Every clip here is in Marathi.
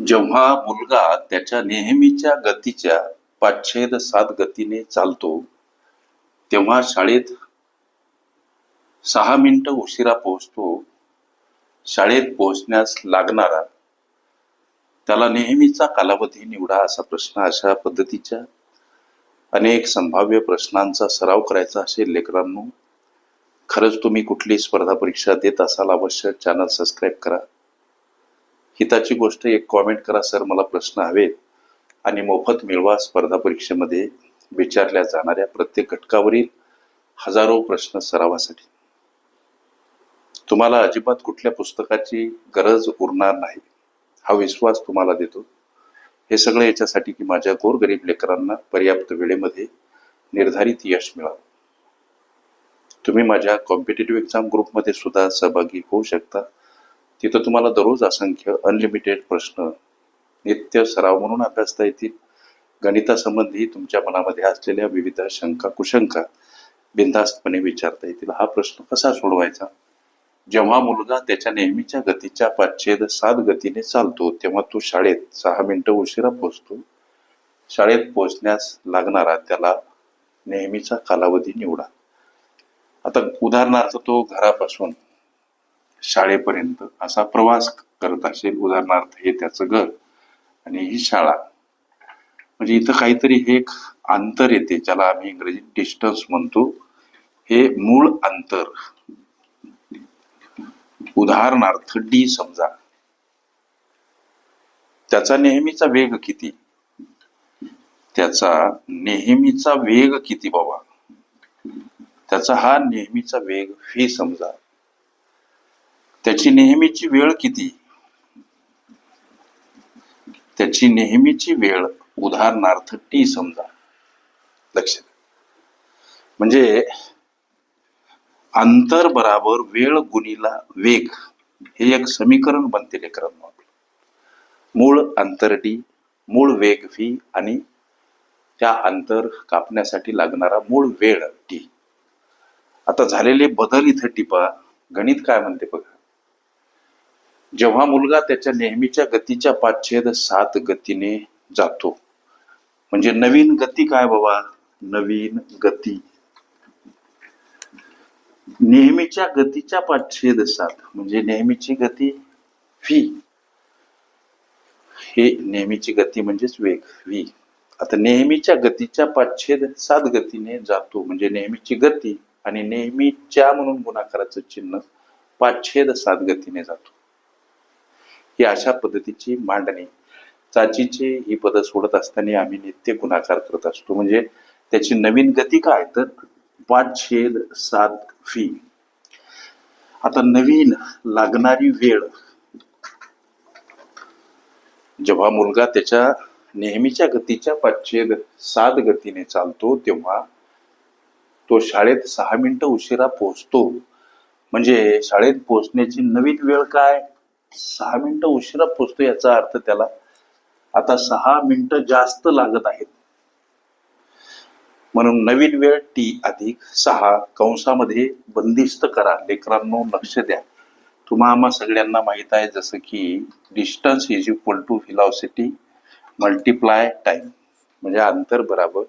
जेव्हा मुलगा त्याच्या नेहमीच्या गतीच्या 5/7 गतीने चालतो, तेव्हा शाळेत 6 मिनिटं उशिरा पोहोचतो. शाळेत पोहोचण्यास लागणारा त्याला नेहमीचा कालावधी निवडा. असा प्रश्न, अशा पद्धतीच्या अनेक संभाव्य प्रश्नांचा सराव करायचा असेल लेकरांनो, खरंच तुम्ही कुठली स्पर्धा परीक्षा देत असाल, अवश्य चॅनल सबस्क्राईब करा. हिताची गोष्ट एक कॉमेंट करा, सर मला प्रश्न हवेत, आणि मोफत मिळवा. स्पर्धा परीक्षेमध्ये विचारल्या जाणाऱ्या प्रत्येक घटकावरील हजारो प्रश्न सरावासाठी. तुम्हाला अजिबात कुठल्या पुस्तकाची गरज उरणार नाही, हा विश्वास तुम्हाला देतो. हे सगळं याच्यासाठी की माझ्या गोरगरीब लेकरांना पर्याप्त वेळेमध्ये निर्धारित यश मिळावं. तुम्ही माझ्या कॉम्पिटेटिव्ह एक्झाम ग्रुपमध्ये सुद्धा सहभागी होऊ शकता. तिथं तुम्हाला दररोज असंख्य अनलिमिटेड प्रश्न नित्य सराव म्हणून अभ्यासता येतील. गणितासंबंधी तुमच्या मनामध्ये असलेल्या विविध शंका कुशंका बिनधास्तपणे विचारता येतील. हा प्रश्न कसा सोडवायचा? जेव्हा मुलगा त्याच्या नेहमीच्या गतीच्या 5/7 गतीने चालतो, तेव्हा तो शाळेत 6 मिनिटं उशिरा पोहोचतो. शाळेत पोहोचण्यास लागणारा त्याला नेहमीचा कालावधी निवडा. आता उदाहरणार्थ तो घरापासून शाळेपर्यंत असा प्रवास करत असेल. उदाहरणार्थ हे त्याचं घर आणि ही शाळा, म्हणजे इथं काहीतरी हे एक अंतर येते, ज्याला आम्ही इंग्रजीत डिस्टन्स म्हणतो. हे मूळ अंतर, उदाहरणार्थ डी समजा. त्याचा नेहमीचा वेग किती? त्याचा नेहमीचा वेग किती बाबा? त्याचा हा नेहमीचा वेग व्ही समजा. त्याची नेहमीची वेळ किती? त्याची नेहमीची वेळ उदाहरणार्थ टी समजा. लक्षात, म्हणजे अंतर बराबर वेळ गुणिला वेग, हे एक समीकरण बनते लेकरांनो. मूळ अंतर डी, मूळ वेग व्ही, आणि त्या अंतर कापण्यासाठी लागणारा मूळ वेळ टी. आता झालेले बदल इथं टिपा. गणित काय म्हणते बघा. जेव्हा मुलगा त्याच्या नेहमीच्या गतीच्या 5/7 गतीने जातो, म्हणजे नवीन गती काय बाबा? नवीन गती नेहमीच्या गतीच्या 5/7 म्हणजे नेहमीची गती व्ही. हे नेहमीची गती म्हणजेच वेग व्ही. आता नेहमीच्या गतीच्या 5/7 गतीने जातो म्हणजे नेहमीची गती, आणि नेहमीच्या म्हणून गुणाकाराचं चिन्ह 5/7 गतीने जातो. ही अशा पद्धतीची मांडणी. चाचीचे ही पद सोडत असताना आम्ही नित्य गुणाकार करत असतो. म्हणजे त्याची नवीन गती काय? तर 5/7 व्ही. आता नवीन लागणारी वेळ, जेव्हा मुलगा त्याच्या नेहमीच्या गतीच्या 5/7 गतीने चालतो, तेव्हा तो शाळेत 6 मिनिटं उशिरा पोहोचतो. म्हणजे शाळेत पोहोचण्याची नवीन वेळ काय? 6 मिनिटं उशिरा पोहोचतो. याचा अर्थ त्याला आता 6 मिनिटं जास्त लागत आहेत. म्हणून नवीन वेळ टी अधिक 6 कंसामध्ये बंदिस्त करा. लेकरांनो लक्ष द्या. तुम्हा आम्हा सगळ्यांना माहित आहे, जसं की distance is equal to velocity multiply time, म्हणजे अंतर बराबर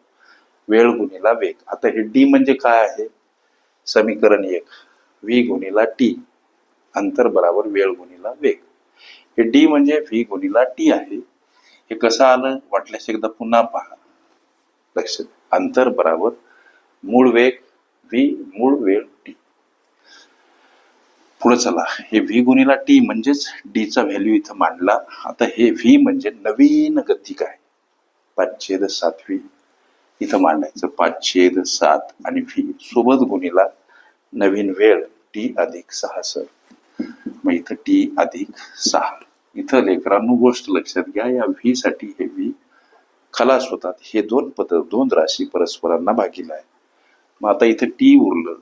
वेळ गुणिला वेग. आता हे डी म्हणजे काय आहे? समीकरण 1, व्ही गुणिला टी, अंतर बराबर वेळ गुणिला वेग. हे डी म्हणजे व्ही गुणिला टी आहे. हे कसं आलं वाटल्यास एकदा पुन्हा पहा. लक्षात, अंतर बराबर मूळ वेग व्ही, मूळ वेळ टी. पुढे चला, हे व्ही गुणिला टी म्हणजेच डीचा व्हॅल्यू इथं मांडला. आता हे व्ही म्हणजे नवीन गती काय? 5/7 व्ही इथं मांडायचं. 5/7 आणि व्ही सोबत गुणिला नवीन वेळ टी अधिक 6 सर. मग इथं टी अधिक 6. इथं लेकरांनो गोष्ट लक्षात घ्या, या व्ही साठी हे व्ही खलास होतात. हे दोन पद, दोन राशी परस्परांना भागीला आहे. मग आता इथं टी उरलं.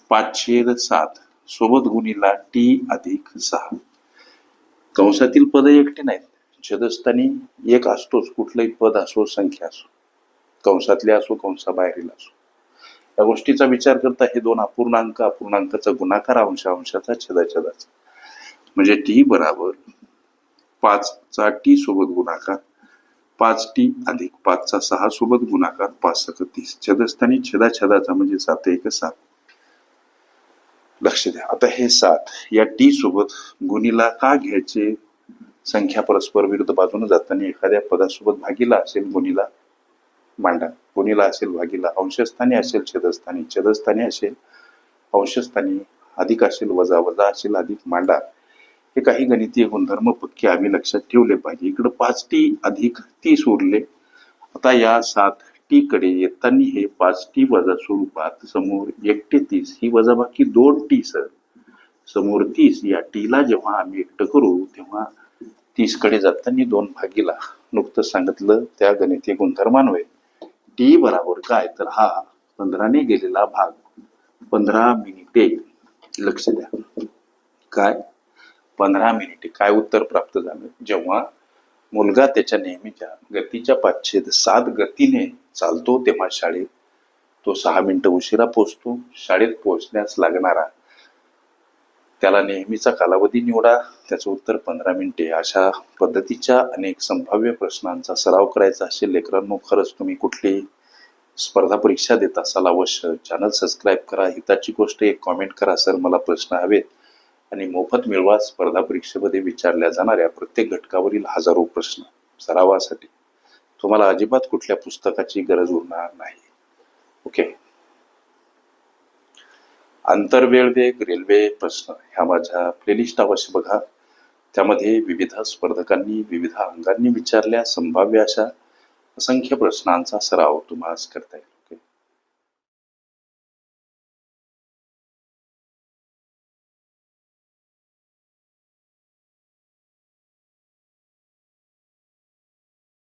5/7 सोबत गुणिला टी अधिक 6. कंसातील पद एकटे नाहीत. छेदस्थानी एक असतोच. कुठलंही पद असो, संख्या असो, कंसातले असो, कंसाबाहेरील असो. या गोष्टीचा विचार करता हे दोन अपूर्णांक, अपूर्णांकाचा गुणाकार, अंशाचा, छेदाछेदाचा, म्हणजे टी बराबर 5चा टी सोबत गुणाकार, 5t अधिक 5चा 6 सोबत गुणाकार, 5 सक 30. छेदस्थानी छेदाछेदाचा म्हणजे 7 एक 7. लक्ष द्या. आता हे 7 या टी सोबत गुणीला का घ्यायचे? संख्या परस्पर विरुद्ध बाजूने जाताना एखाद्या पदासोबत भागीला असेल गुणीला मांडा, गुणीला असेल भागीला, अंशस्थानी असेल छेदस्थानी, छेदस्थानी असेल अंशस्थानी, अधिक असेल वजा, वजा असेल अधिक मांडा. हे काही गणितीय गुणधर्म पक्के आम्ही लक्षात ठेवले पाहिजे. इकडे 5t अधिक 30 उरले. आता या 7t कडे येताना हे 5t वजा स्वरूपात समोर 1 ते 30 ही वजाबाकी 2t सर समोर 30 या टीला जेव्हा आम्ही एकटं करू तेव्हा 30 कडे जाताना 2 भागीला नुकतं सांगितलं त्या गणितीय गुणधर्मान्वये टी बरोबर काय तर हा 15 ने गेलेला भाग 15 मिनिटे. लक्ष द्या. काय 15 मिनिटे काय उत्तर प्राप्त झालं? जेव्हा मुलगा त्याच्या नेहमीच्या गतीच्या 5/7 गतीने चालतो तेव्हा शाळेत तो 6 मिनिटं उशिरा पोहोचतो. शाळेत पोहोचण्यास लागणारा त्याला नेहमीचा कालावधी निवडा, त्याचं उत्तर 15 मिनिटे. अशा पद्धतीच्या अनेक संभाव्य प्रश्नांचा सराव करायचा असेल लेकरांनो, खरंच तुम्ही कुठली स्पर्धा परीक्षा देत असाल अवश्य चॅनल सबस्क्राईब करा. हिताची गोष्ट एक कॉमेंट करा, सर मला प्रश्न हवेत, आणि मोफत मिळवा स्पर्धा परीक्षेमध्ये विचारल्या जाणाऱ्या प्रत्येक घटकावरील हजारो प्रश्न सरावासाठी. तुम्हाला अजिबात कुठल्या पुस्तकाची गरज उरणार नाही. ओके. आंतरवेळ वेग रेल्वे प्रश्न ह्या माझ्या प्लेलिस्ट अवश्य बघा. त्यामध्ये विविध स्पर्धकांनी विविध अंगांनी विचारल्या संभाव्य अशा असंख्य प्रश्नांचा सराव तुम्हाला करता येईल.